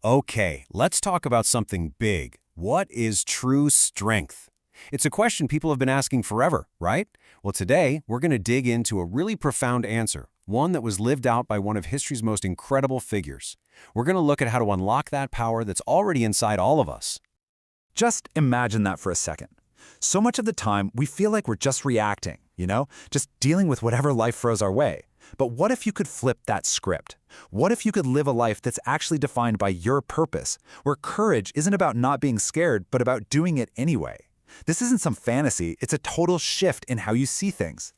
Okay, let's talk about something big. What is true strength? It's a question people have been asking forever, right? Well, today, we're going to dig into a really profound answer, one that was lived out by one of history's most incredible figures. We're going to look at how to unlock that power that's already inside all of us. Just imagine that for a second. So much of the time, we feel like we're just reacting, just dealing with whatever life throws our way. But what if you could flip that script? What if you could live a life that's actually defined by your purpose, where courage isn't about not being scared, but about doing it anyway? This isn't some fantasy, it's a total shift in how you see things.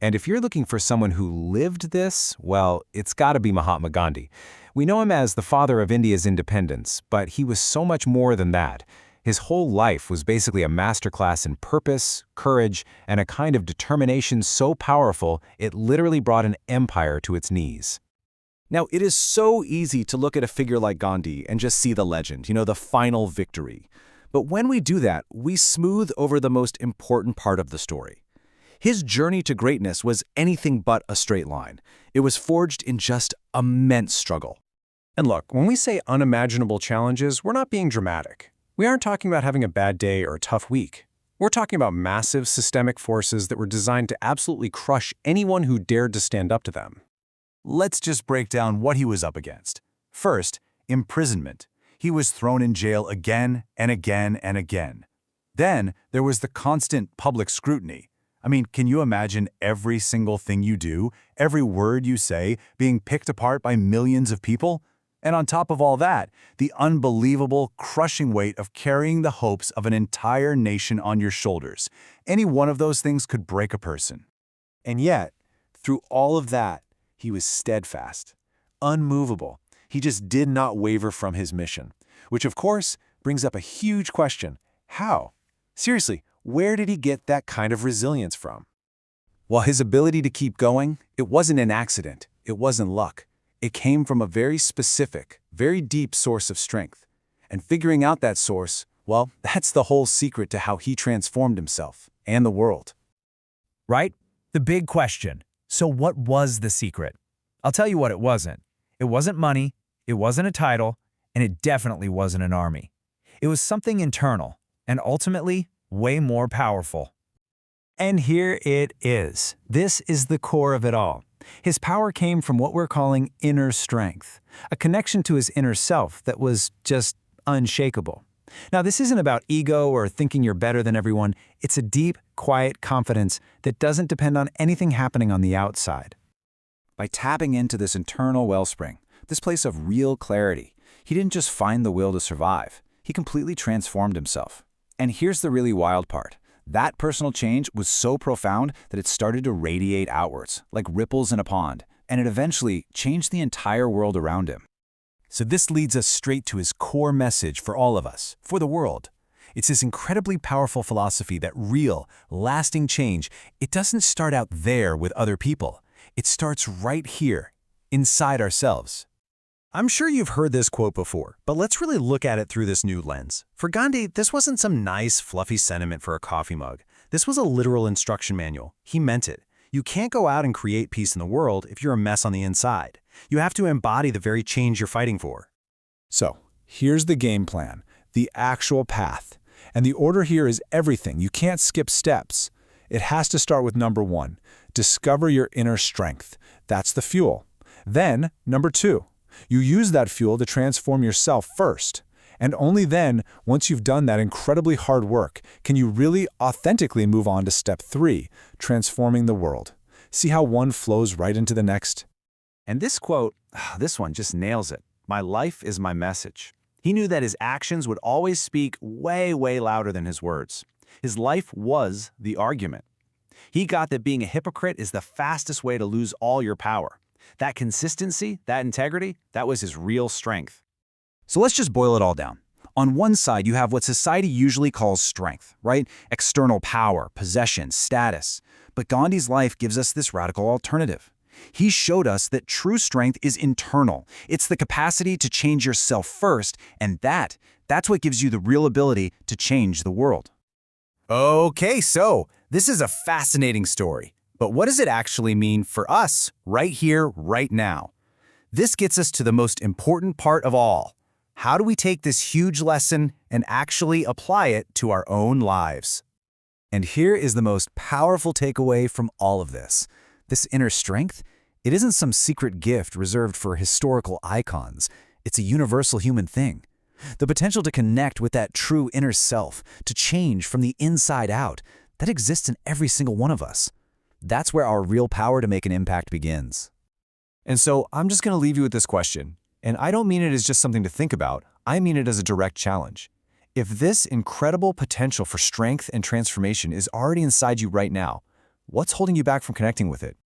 And if you're looking for someone who lived this, well, it's got to be Mahatma Gandhi. We know him as the father of India's independence, but he was so much more than that. His whole life was basically a masterclass in purpose, courage, and a kind of determination so powerful it literally brought an empire to its knees. Now, it is so easy to look at a figure like Gandhi and just see the legend, the final victory. But when we do that, we smooth over the most important part of the story. His journey to greatness was anything but a straight line. It was forged in just immense struggle. And look, when we say unimaginable challenges, we're not being dramatic. We aren't talking about having a bad day or a tough week. We're talking about massive systemic forces that were designed to absolutely crush anyone who dared to stand up to them. Let's just break down what he was up against. First, imprisonment. He was thrown in jail again and again and again. Then, there was the constant public scrutiny. Can you imagine every single thing you do, every word you say, being picked apart by millions of people? And on top of all that, the unbelievable, crushing weight of carrying the hopes of an entire nation on your shoulders. Any one of those things could break a person. And yet, through all of that, he was steadfast, unmovable. He just did not waver from his mission, which of course brings up a huge question. How? Seriously, where did he get that kind of resilience from? Well, his ability to keep going, it wasn't an accident. It wasn't luck. It came from a very specific, very deep source of strength. And figuring out that source, well, that's the whole secret to how he transformed himself and the world. Right? The big question. So what was the secret? I'll tell you what it wasn't. It wasn't money, it wasn't a title, and it definitely wasn't an army. It was something internal, and ultimately, way more powerful. And here it is. This is the core of it all. His power came from what we're calling inner strength, a connection to his inner self that was just unshakable. Now, this isn't about ego or thinking you're better than everyone. It's a deep, quiet confidence that doesn't depend on anything happening on the outside. By tapping into this internal wellspring, this place of real clarity, he didn't just find the will to survive. He completely transformed himself. And here's the really wild part. That personal change was so profound that it started to radiate outwards, like ripples in a pond, and it eventually changed the entire world around him. So this leads us straight to his core message for all of us, for the world. It's this incredibly powerful philosophy that real, lasting change, it doesn't start out there with other people. It starts right here, inside ourselves. I'm sure you've heard this quote before, but let's really look at it through this new lens. For Gandhi, this wasn't some nice, fluffy sentiment for a coffee mug. This was a literal instruction manual. He meant it. You can't go out and create peace in the world if you're a mess on the inside. You have to embody the very change you're fighting for. So, here's the game plan, the actual path. And the order here is everything. You can't skip steps. It has to start with number 1, discover your inner strength. That's the fuel. Then, number 2, you use that fuel to transform yourself first. And only then, once you've done that incredibly hard work, can you really authentically move on to step 3, transforming the world. See how one flows right into the next? And this quote, this one just nails it. My life is my message. He knew that his actions would always speak way, way louder than his words. His life was the argument. He got that being a hypocrite is the fastest way to lose all your power. That consistency, that integrity, that was his real strength. So let's just boil it all down. On one side, you have what society usually calls strength, right? External power, possession, status. But Gandhi's life gives us this radical alternative. He showed us that true strength is internal. It's the capacity to change yourself first, and that's what gives you the real ability to change the world. Okay, so this is a fascinating story. But what does it actually mean for us, right here, right now? This gets us to the most important part of all. how do we take this huge lesson and actually apply it to our own lives? And here is the most powerful takeaway from all of this. This inner strength, it isn't some secret gift reserved for historical icons. It's a universal human thing. The potential to connect with that true inner self, to change from the inside out, that exists in every single one of us. That's where our real power to make an impact begins. And so I'm just going to leave you with this question. And I don't mean it as just something to think about. I mean it as a direct challenge. If this incredible potential for strength and transformation is already inside you right now, what's holding you back from connecting with it?